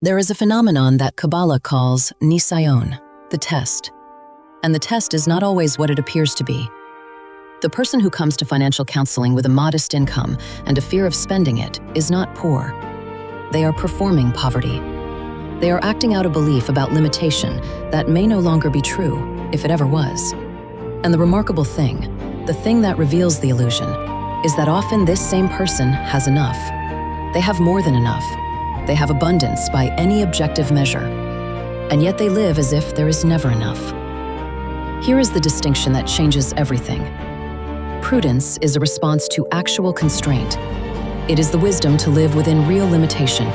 There is a phenomenon that Kabbalah calls nisayon, the test. And the test is not always what it appears to be. The person who comes to financial counseling with a modest income and a fear of spending it is not poor. They are performing poverty. They are acting out a belief about limitation that may no longer be true, if it ever was. And the remarkable thing, the thing that reveals the illusion, is that often this same person has enough. They have more than enough. They have abundance by any objective measure. And yet they live as if there is never enough. Here is the distinction that changes everything. Prudence is a response to actual constraint. It is the wisdom to live within real limitation,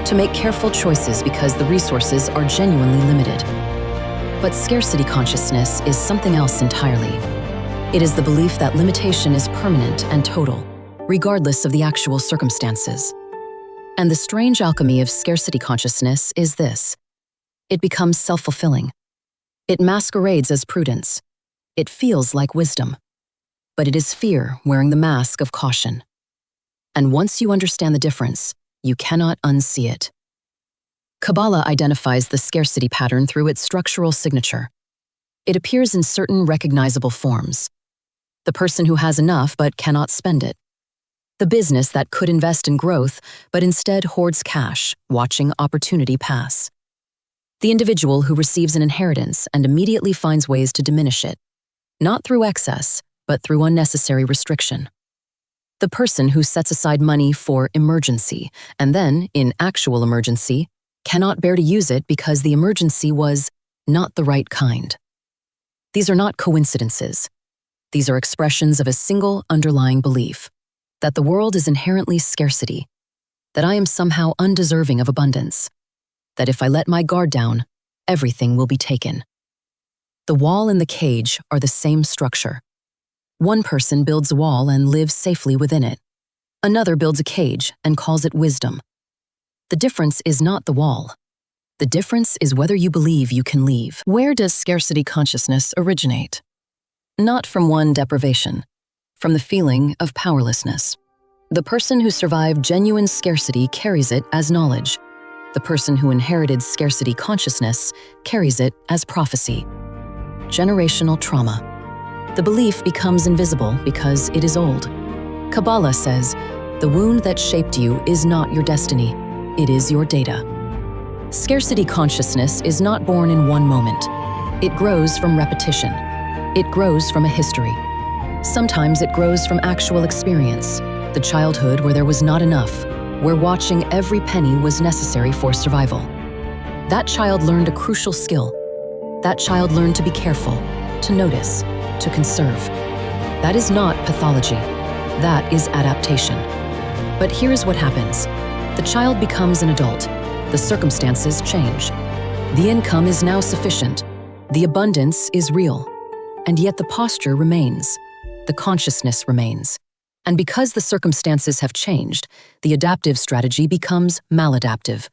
to make careful choices because the resources are genuinely limited. But scarcity consciousness is something else entirely. It is the belief that limitation is permanent and total, regardless of the actual circumstances. And the strange alchemy of scarcity consciousness is this. It becomes self-fulfilling. It masquerades as prudence. It feels like wisdom. But it is fear wearing the mask of caution. And once you understand the difference, you cannot unsee it. Kabbalah identifies the scarcity pattern through its structural signature. It appears in certain recognizable forms. The person who has enough but cannot spend it. The business that could invest in growth but instead hoards cash, watching opportunity pass. The individual who receives an inheritance and immediately finds ways to diminish it, not through excess, but through unnecessary restriction. The person who sets aside money for emergency and then, in actual emergency, cannot bear to use it because the emergency was not the right kind. These are not coincidences. These are expressions of a single underlying belief, that the world is inherently scarcity, that I am somehow undeserving of abundance, that if I let my guard down, everything will be taken. The wall and the cage are the same structure. One person builds a wall and lives safely within it. Another builds a cage and calls it wisdom. The difference is not the wall. The difference is whether you believe you can leave. Where does scarcity consciousness originate? Not from one deprivation, from the feeling of powerlessness. The person who survived genuine scarcity carries it as knowledge. The person who inherited scarcity consciousness carries it as prophecy. Generational trauma. The belief becomes invisible because it is old. Kabbalah says, the wound that shaped you is not your destiny, it is your data. Scarcity consciousness is not born in one moment. It grows from repetition. It grows from a history. Sometimes it grows from actual experience, the childhood where there was not enough, where watching every penny was necessary for survival. That child learned a crucial skill. That child learned to be careful, to notice, to conserve. That is not pathology. That is adaptation. But here's what happens. The child becomes an adult. The circumstances change. The income is now sufficient. The abundance is real. And yet the posture remains. The consciousness remains. And because the circumstances have changed, the adaptive strategy becomes maladaptive.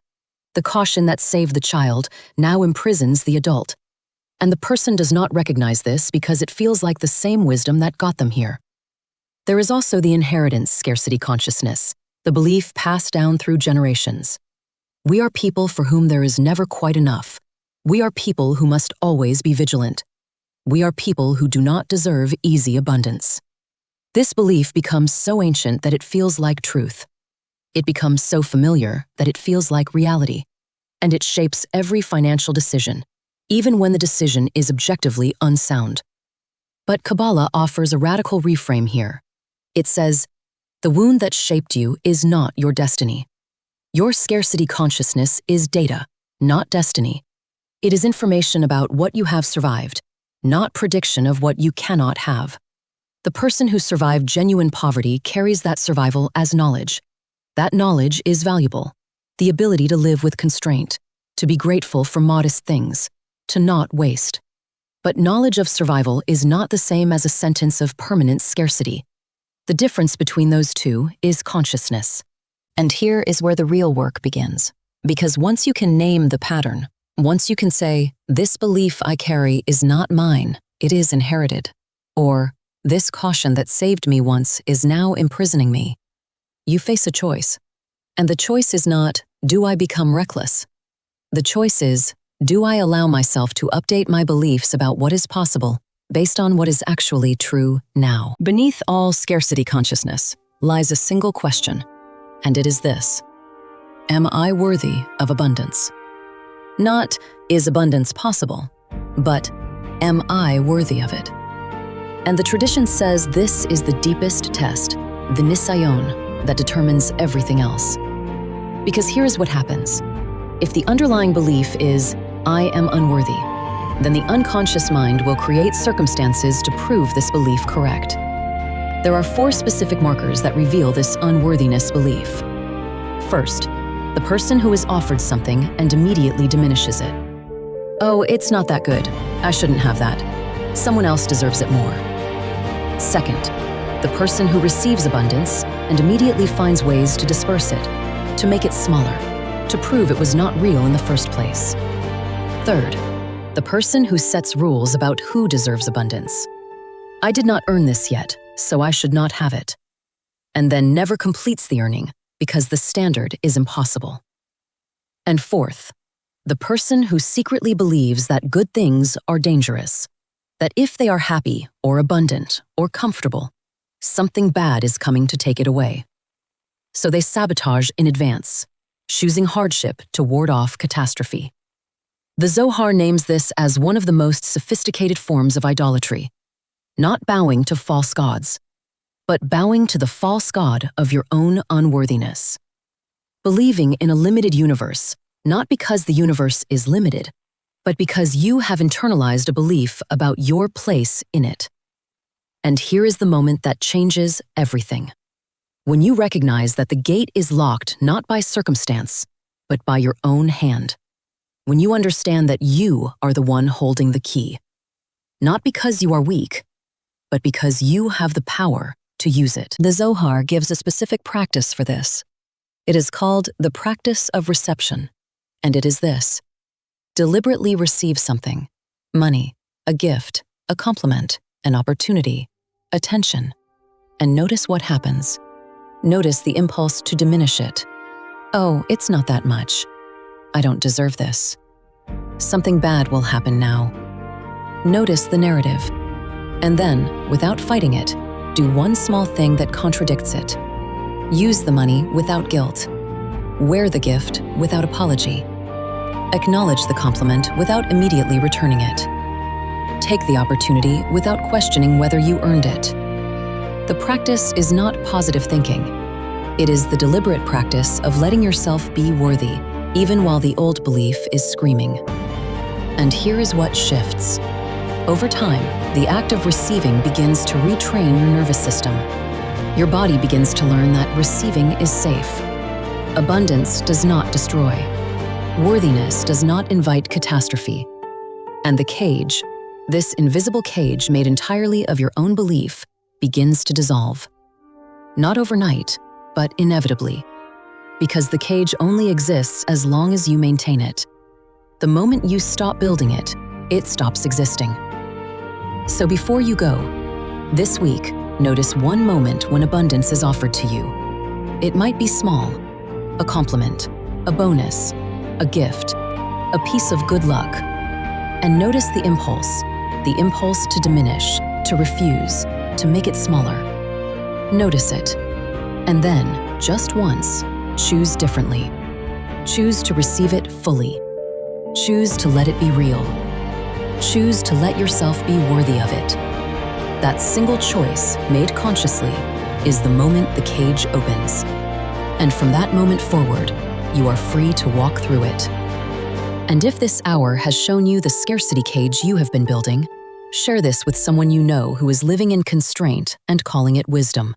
The caution that saved the child now imprisons the adult. And the person does not recognize this because it feels like the same wisdom that got them here. There is also the inheritance scarcity consciousness, the belief passed down through generations. We are people for whom there is never quite enough. We are people who must always be vigilant. We are people who do not deserve easy abundance. This belief becomes so ancient that it feels like truth. It becomes so familiar that it feels like reality. And it shapes every financial decision, even when the decision is objectively unsound. But Kabbalah offers a radical reframe here. It says, the wound that shaped you is not your destiny. Your scarcity consciousness is data, not destiny. It is information about what you have survived, not prediction of what you cannot have. The person who survived genuine poverty carries that survival as knowledge. That knowledge is valuable. The ability to live with constraint, to be grateful for modest things, to not waste. But knowledge of survival is not the same as a sentence of permanent scarcity. The difference between those two is consciousness. And here is where the real work begins. Because once you can name the pattern, once you can say, this belief I carry is not mine, it is inherited, or this caution that saved me once is now imprisoning me, you face a choice. And the choice is not, do I become reckless? The choice is, do I allow myself to update my beliefs about what is possible based on what is actually true now? Beneath all scarcity consciousness lies a single question, and it is this: am I worthy of abundance? Not, is abundance possible, but am I worthy of it? And the tradition says this is the deepest test, the nisayon, that determines everything else. Because here's what happens. If the underlying belief is, I am unworthy, then the unconscious mind will create circumstances to prove this belief correct. There are 4 specific markers that reveal this unworthiness belief. First, the person who is offered something and immediately diminishes it. Oh, it's not that good. I shouldn't have that. Someone else deserves it more. Second, the person who receives abundance and immediately finds ways to disperse it, to make it smaller, to prove it was not real in the first place. Third, the person who sets rules about who deserves abundance. I did not earn this yet, so I should not have it. And then never completes the earning because the standard is impossible. And fourth, the person who secretly believes that good things are dangerous, that if they are happy or abundant or comfortable, something bad is coming to take it away. So they sabotage in advance, choosing hardship to ward off catastrophe. The Zohar names this as one of the most sophisticated forms of idolatry, not bowing to false gods, but bowing to the false god of your own unworthiness. Believing in a limited universe, not because the universe is limited, but because you have internalized a belief about your place in it. And here is the moment that changes everything. When you recognize that the gate is locked not by circumstance, but by your own hand. When you understand that you are the one holding the key. Not because you are weak, but because you have the power to use it. The Zohar gives a specific practice for this. It is called the practice of reception, and it is this: deliberately receive something, money, a gift, a compliment, an opportunity, attention, and notice what happens. Notice the impulse to diminish it. Oh, it's not that much. I don't deserve this. Something bad will happen now. Notice the narrative. And then, without fighting it, do one small thing that contradicts it. Use the money without guilt. Wear the gift without apology. Acknowledge the compliment without immediately returning it. Take the opportunity without questioning whether you earned it. The practice is not positive thinking. It is the deliberate practice of letting yourself be worthy, even while the old belief is screaming. And here is what shifts. Over time, the act of receiving begins to retrain your nervous system. Your body begins to learn that receiving is safe. Abundance does not destroy. Worthiness does not invite catastrophe. And the cage, this invisible cage made entirely of your own belief, begins to dissolve. Not overnight, but inevitably. Because the cage only exists as long as you maintain it. The moment you stop building it, it stops existing. So before you go, this week, notice one moment when abundance is offered to you. It might be small, a compliment, a bonus, a gift, a piece of good luck. And notice the impulse to diminish, to refuse, to make it smaller. Notice it. And then, just once, choose differently. Choose to receive it fully. Choose to let it be real. Choose to let yourself be worthy of it. That single choice, made consciously, is the moment the cage opens. And from that moment forward, you are free to walk through it. And if this hour has shown you the scarcity cage you have been building, share this with someone you know who is living in constraint and calling it wisdom.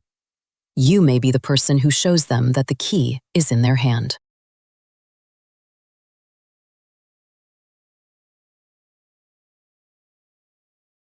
You may be the person who shows them that the key is in their hand.